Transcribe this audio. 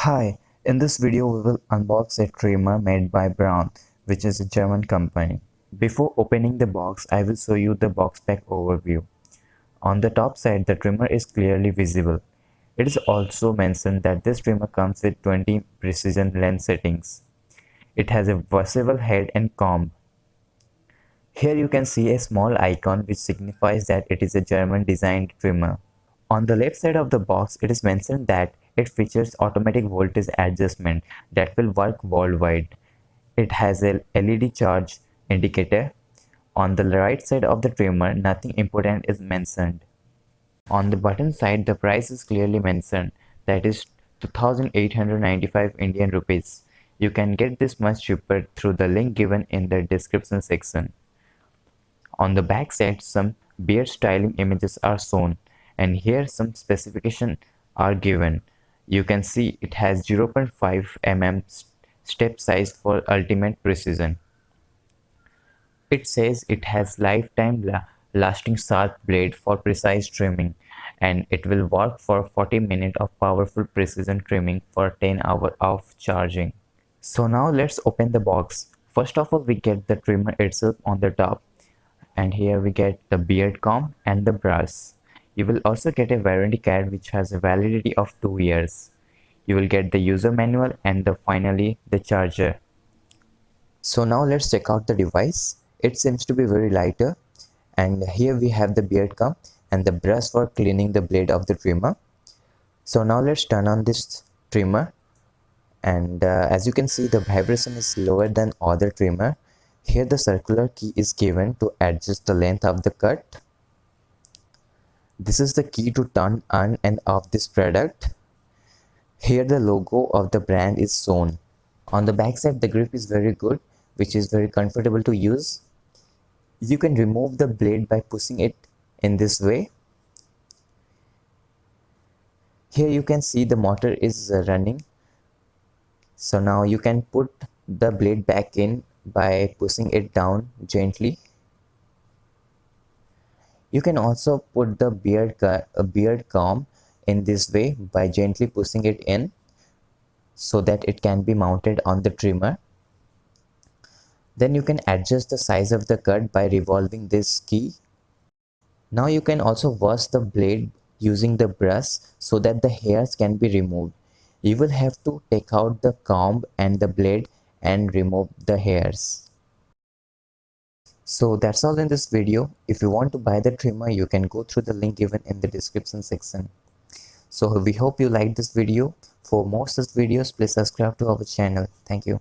Hi, in this video we will unbox a trimmer made by Braun, which is a German company. Before opening the box, I will show you the box pack overview. On the top side, the trimmer is clearly visible. It is also mentioned that this trimmer comes with 20 precision length settings. It has a washable head and comb. Here you can see a small icon which signifies that it is a German designed trimmer. On the left side of the box, it is mentioned that it features automatic voltage adjustment that will work worldwide. It has a LED charge indicator. On the right side of the trimmer, nothing important is mentioned. On the button side, the price is clearly mentioned, that is 2895 Indian rupees. You can get this much cheaper through the link given in the description section. On the back side, some beard styling images are shown, and here some specifications are given. You can see it has 0.5 mm step size for ultimate precision. It says it has lifetime lasting sharp blade for precise trimming, and it will work for 40 minutes of powerful precision trimming for 10 hours of charging. So now let's open the box. First of all, we get the trimmer itself on the top, and here we get the beard comb and the brush. You will also get a warranty card which has a validity of 2 years. You will get the user manual and finally the charger. So now let's check out the device. It seems to be very lighter, and here we have the beard comb and the brush for cleaning the blade of the trimmer. So now let's turn on this trimmer, and as you can see, the vibration is lower than other trimmer. Here the circular key is given to adjust the length of the cut. This is the key to turn on and off this product. Here the logo of the brand is shown. On the back side, the grip is very good, which is very comfortable to use. You can remove the blade by pushing it in this way. Here you can see the motor is running. So now you can put the blade back in by pushing it down gently. You can also put the beard comb in this way by gently pushing it in so that it can be mounted on the trimmer. Then you can adjust the size of the cut by revolving this key. Now you can also wash the blade using the brush so that the hairs can be removed. You will have to take out the comb and the blade and remove the hairs. So that's all in this video. If you want to buy the trimmer, you can go through the link given in the description section. So we hope you liked this video. For more such videos, please subscribe to our channel. Thank you.